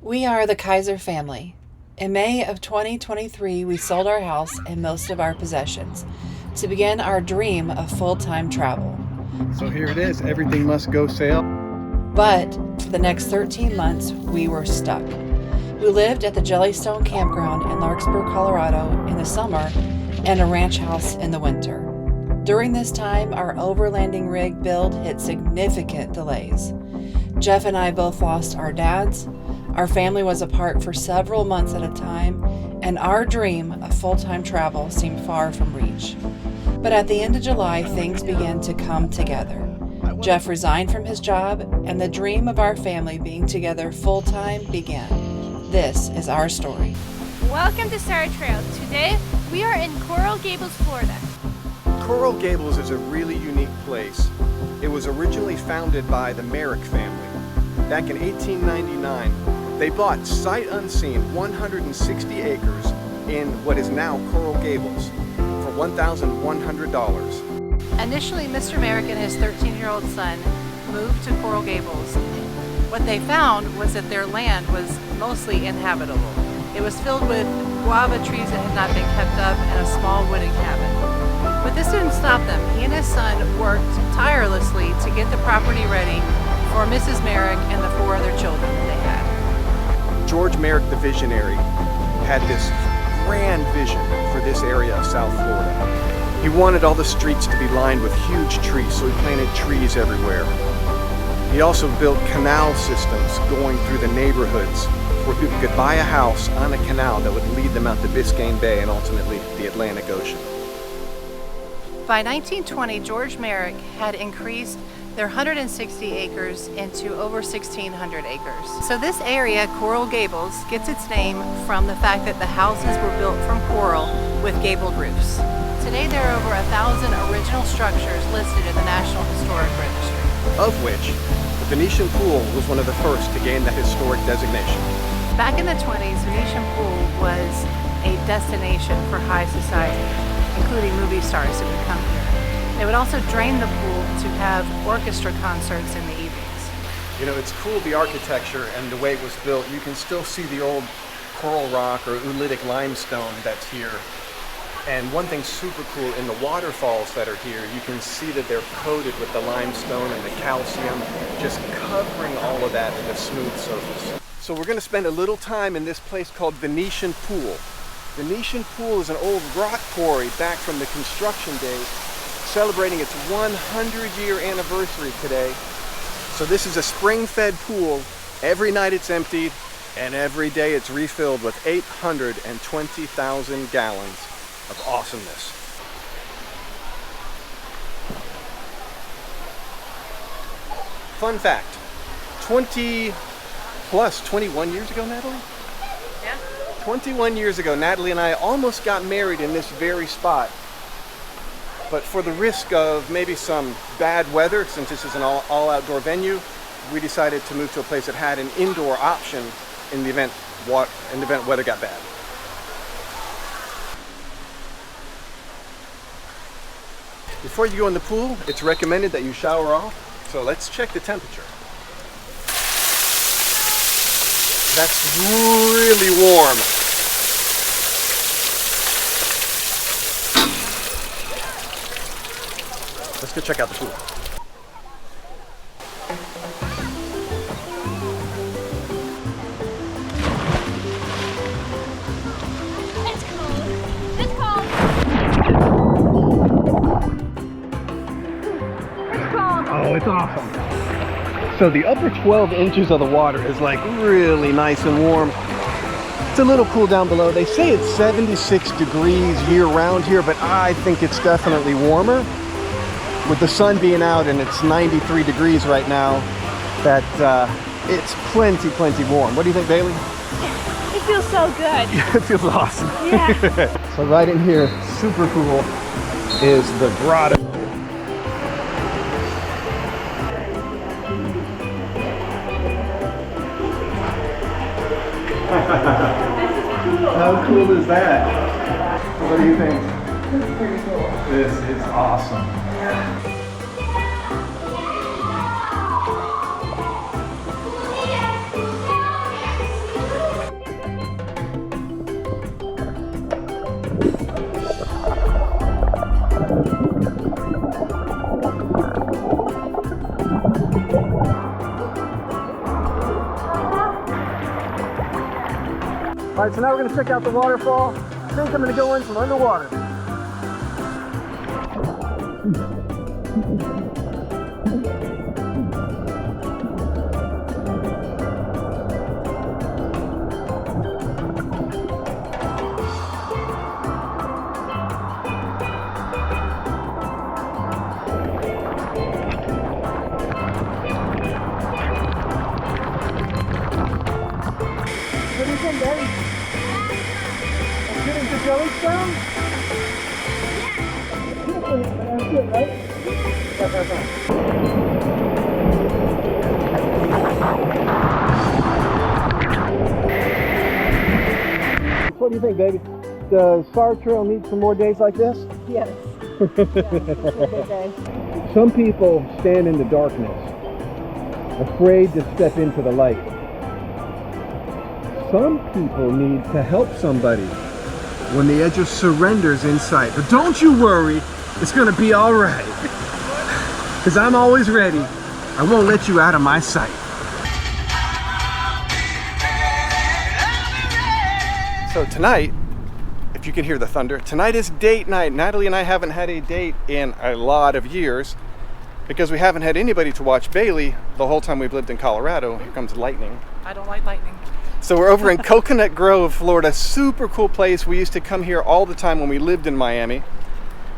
We are the Kaiser family. In May of 2023, we sold our house and most of our possessions to begin our dream of full-time travel. So here it is, everything must go sail. But for the next 13 months, we were stuck. We lived at the Jellystone Campground in Larkspur, Colorado in the summer and a ranch house in the winter. During this time, our overlanding rig build hit significant delays. Jeff and I both lost our dads. Our family was apart for several months at a time, and our dream of full-time travel seemed far from reach. But at the end of July, things began to come together. Jeff resigned from his job, and the dream of our family being together full-time began. This is our story. Welcome to Star Trail. Today, we are in Coral Gables, Florida. Coral Gables is a really unique place. It was originally founded by the Merrick family. Back in 1899, they bought sight unseen 160 acres in what is now Coral Gables for $1,100. Initially, Mr. Merrick and his 13-year-old son moved to Coral Gables. What they found was that their land was mostly inhabitable. It was filled with guava trees that had not been kept up and a small wooden cabin. But this didn't stop them. He and his son worked tirelessly to get the property ready for Mrs. Merrick and the 4 other children that they had. George Merrick, the visionary, had this grand vision for this area of South Florida. He wanted all the streets to be lined with huge trees, so he planted trees everywhere. He also built canal systems going through the neighborhoods where people could buy a house on a canal that would lead them out to Biscayne Bay and ultimately the Atlantic Ocean. By 1920, George Merrick had increased their 160 acres into over 1,600 acres. So this area, Coral Gables, gets its name from the fact that the houses were built from coral with gabled roofs. Today there are over 1,000 original structures listed in the National Historic Registry. Of which, the Venetian pool was one of the first to gain that historic designation. Back in the 20s, Venetian pool was a destination for high society, including movie stars that would come here. They would also drain the pool to have orchestra concerts in the evenings. You know, it's cool, the architecture and the way it was built. You can still see the old coral rock or oolitic limestone that's here. And one thing super cool, in the waterfalls that are here, you can see that they're coated with the limestone and the calcium, just covering all of that in a smooth surface. So we're going to spend a little time in this place called Venetian Pool. Venetian Pool is an old rock quarry back from the construction days, celebrating its 100-year anniversary today. So this is a spring-fed pool. Every night it's emptied, and every day it's refilled with 820,000 gallons of awesomeness. Fun fact, 21 years ago, Natalie? Yeah. 21 years ago, Natalie and I almost got married in this very spot. But for the risk of maybe some bad weather, since this is an all-outdoor venue, we decided to move to a place that had an indoor option in the event weather got bad. Before you go in the pool, it's recommended that you shower off. So let's check the temperature. That's really warm. Let's go check out the pool. It's cold. It's cold. It's cold. Oh, it's awesome. So the upper 12 inches of the water is like really nice and warm. It's a little cool down below. They say it's 76 degrees year round here, but I think it's definitely warmer. With the sun being out and it's 93 degrees right now, that it's plenty warm. What do you think, Bailey? It feels so good. It feels awesome. Yeah. So right in here, super cool, is the grotto. How cool is that? What do you think? This is pretty cool. This is awesome. All right, so now we're gonna check out the waterfall. I think I'm gonna go in from underwater. What do you think, Daddy? I'm getting to Jellystone? That's good, right? That's What do you think, baby? Does Star Trail need some more days like this? Yes. Some people stand in the darkness, afraid to step into the light. Some people need to help somebody when the edge of surrender is in sight. But don't you worry, it's gonna be all right. Because I'm always ready. I won't let you out of my sight. So tonight, if you can hear the thunder, tonight is date night. Natalie and I haven't had a date in a lot of years because we haven't had anybody to watch Bailey the whole time we've lived in Colorado. Here comes lightning. I don't like lightning. So we're over in Coconut Grove, Florida. Super cool place. We used to come here all the time when we lived in Miami.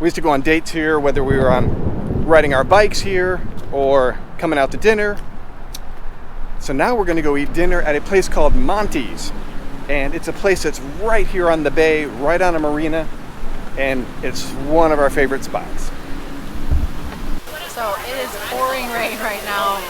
We used to go on dates here, whether we were on riding our bikes here or coming out to dinner. So now we're gonna go eat dinner at a place called Monty's. And it's a place that's right here on the bay, right on a marina. And it's one of our favorite spots. So it is pouring rain right now.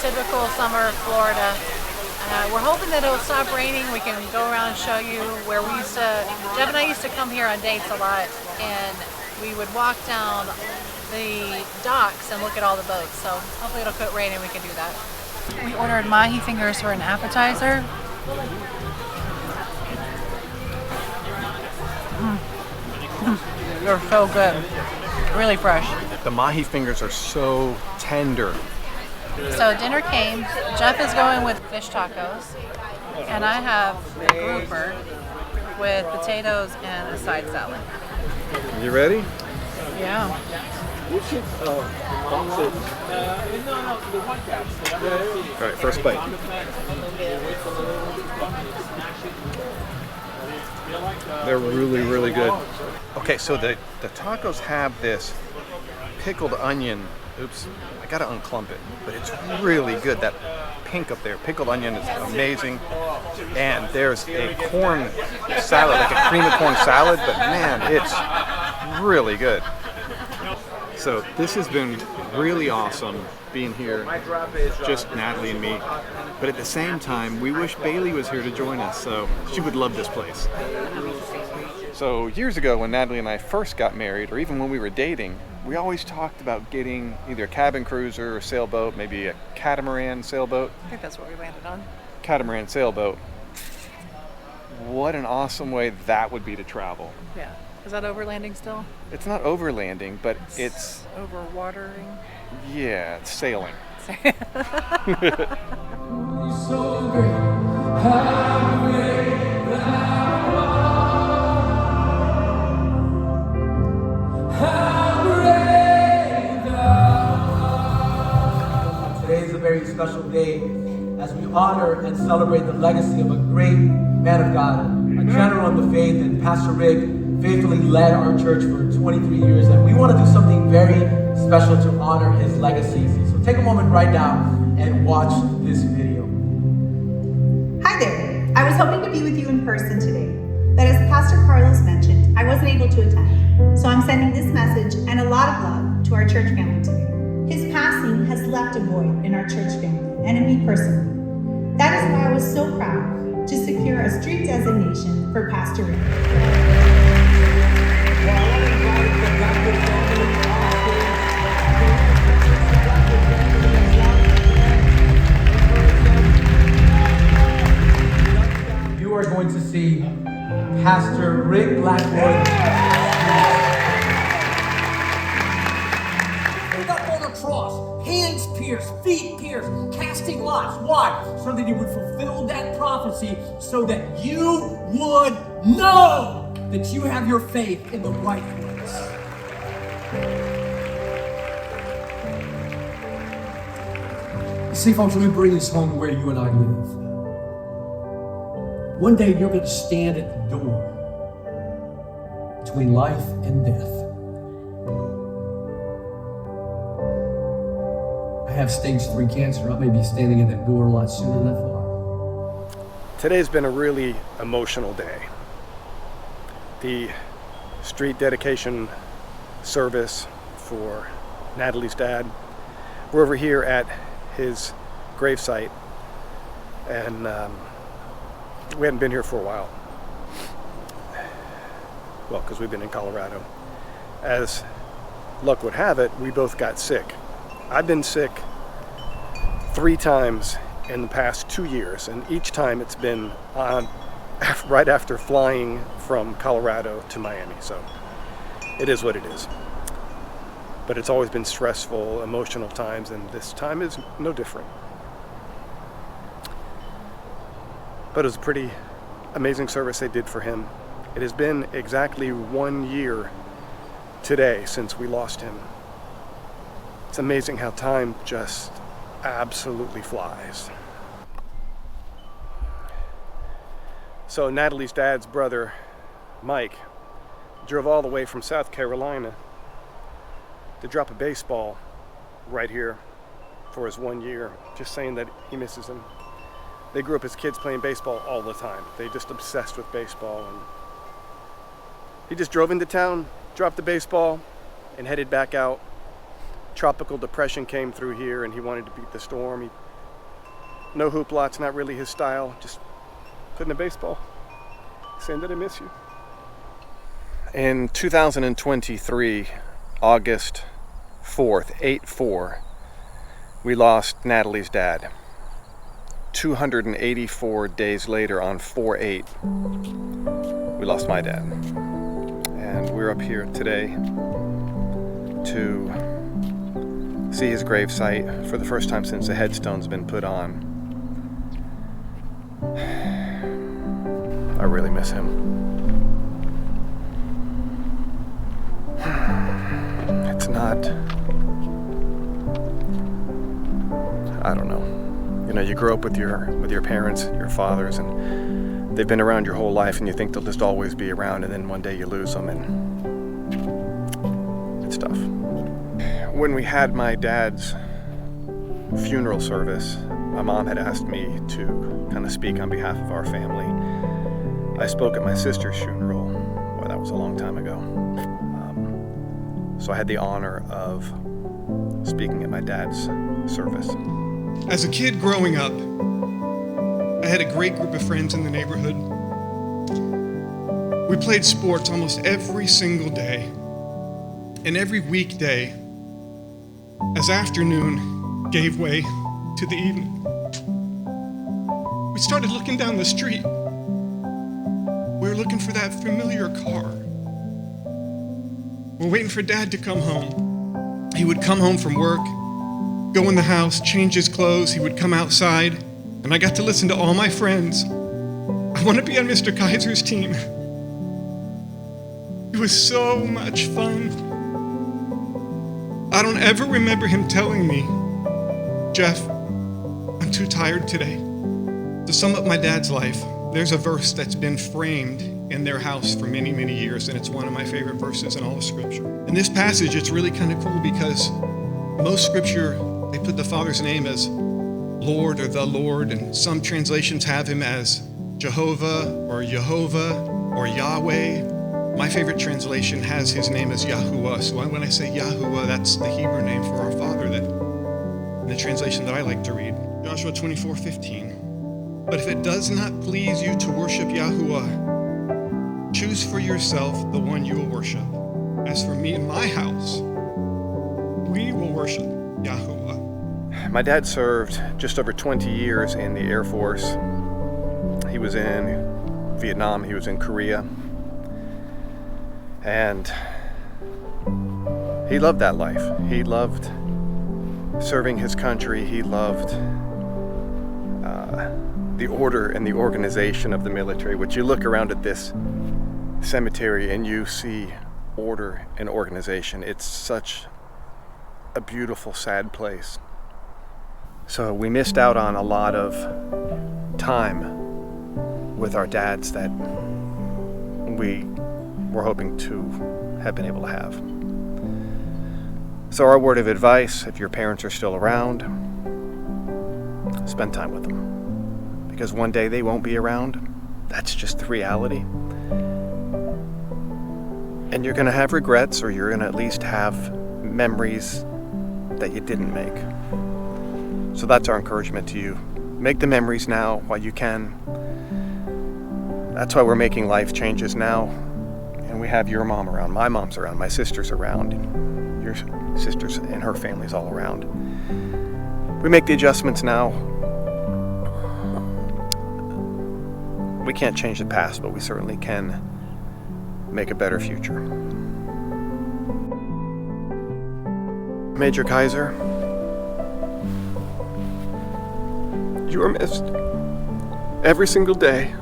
Typical summer Florida. We're hoping that it'll stop raining. We can go around and show you where we used to, Jeff and I used to come here on dates a lot, and we would walk down the docks and look at all the boats. So hopefully it'll quit raining and we can do that. We ordered mahi fingers for an appetizer. They're so good. Really fresh. The mahi fingers are so tender. So dinner came. Jeff is going with fish tacos, and I have a grouper with potatoes and a side salad. You ready? Yeah. All right, first bite. They're really, really good. Okay, so the tacos have this pickled onion. Oops, I gotta unclump it, but it's really good. That pink up there, pickled onion is amazing. And there's a corn salad, like a cream of corn salad, but man, it's really good. So this has been really awesome being here, just Natalie and me. But at the same time, we wish Bailey was here to join us, so she would love this place. So years ago when Natalie and I first got married, or even when we were dating, we always talked about getting either a cabin cruiser or sailboat, maybe a catamaran sailboat. I think that's what we landed on. Catamaran sailboat. What an awesome way that would be to travel. Yeah. Is that overlanding still? It's not overlanding, but it's Overwatering? yeah, it's sailing. So great, how great thou art. How great thou art. Today is a very special day as we honor and celebrate the legacy of a great man of God, a general in the faith, and Pastor Rick faithfully led our church for 23 years, and we want to do something very special to honor his legacy. So take a moment right now and watch this video. Hi there. I was hoping to be with you in person today, but as Pastor Carlos mentioned, I wasn't able to attend. So I'm sending this message and a lot of love to our church family today. His passing has left a void in our church family and in me personally. That is why I was so proud to secure a street designation for Pastor Rick. You are going to see Pastor Rick Blackwood. Up on a cross, hands pierced, feet pierced, casting lots. Why? So that he would fulfill that prophecy so that you would know that you have your faith in the right place. You see, folks, let me bring this home to where you and I live. One day you're going to stand at the door between life and death. I have stage 3 cancer. I may be standing at that door a lot sooner than I thought. Today's been a really emotional day. The street dedication service for Natalie's dad. We're over here at his gravesite, and we hadn't been here for a while. Well, because we've been in Colorado. As luck would have it, we both got sick. I've been sick 3 times in the past 2 years, and each time it's been right after flying from Colorado to Miami. So it is what it is. But it's always been stressful, emotional times, and this time is no different. But it was a pretty amazing service they did for him. It has been exactly 1 year today since we lost him. It's amazing how time just absolutely flies. So Natalie's dad's brother, Mike, drove all the way from South Carolina to drop a baseball right here for his 1 year, just saying that he misses him. They grew up as kids playing baseball all the time. They just obsessed with baseball, and he just drove into town, dropped the baseball, and headed back out. Tropical depression came through here, and he wanted to beat the storm. No hoopla, it's not really his style. Just putting a baseball, saying that I miss you. In 2023, August 4th, 8/4, we lost Natalie's dad. 284 days later, on 4/8, we lost my dad. And we're up here today to see his gravesite for the first time since the headstone's been put on. I really miss him. It's not, I don't know. You know, you grow up with your parents, your fathers, and they've been around your whole life, and you think they'll just always be around, and then one day you lose them, and it's tough. When we had my dad's funeral service, my mom had asked me to kind of speak on behalf of our family. I spoke at my sister's funeral. Well, that was a long time ago. So I had the honor of speaking at my dad's service. As a kid growing up, I had a great group of friends in the neighborhood. We played sports almost every single day. And every weekday, as afternoon gave way to the evening, we started looking down the street. We were looking for that familiar car. We're waiting for Dad to come home. He would come home from work, go in the house, change his clothes. He would come outside, and I got to listen to all my friends. I want to be on Mr. Kaiser's team. It was so much fun. I don't ever remember him telling me, "Jeff, I'm too tired today." To sum up my dad's life, there's a verse that's been framed in their house for many, many years, and it's one of my favorite verses in all of Scripture. In this passage, it's really kind of cool because most Scripture, they put the Father's name as Lord or the Lord, and some translations have him as Jehovah or Yahweh. My favorite translation has his name as Yahuwah. So when I say Yahuwah, that's the Hebrew name for our Father, that in the translation that I like to read, Joshua 24:15. But if it does not please you to worship Yahuwah, choose for yourself the one you will worship. As for me and my house, we will worship Yahuwah. My dad served just over 20 years in the Air Force. He was in Vietnam, he was in Korea. And he loved that life. He loved serving his country. He loved the order and the organization of the military, which you look around at this cemetery and you see order and organization. It's such a beautiful, sad place. So we missed out on a lot of time with our dads that we were hoping to have been able to have. So our word of advice, if your parents are still around, spend time with them. Because one day they won't be around. That's just the reality. And you're going to have regrets, or you're going to at least have memories that you didn't make. So that's our encouragement to you. Make the memories now while you can. That's why we're making life changes now. And we have your mom around, my mom's around, my sister's around, your sisters and her family's all around. We make the adjustments now. We can't change the past, but we certainly can make a better future. Major Kaiser, you are missed every single day,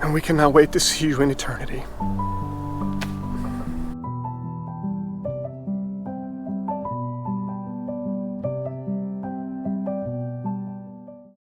and we cannot wait to see you in eternity.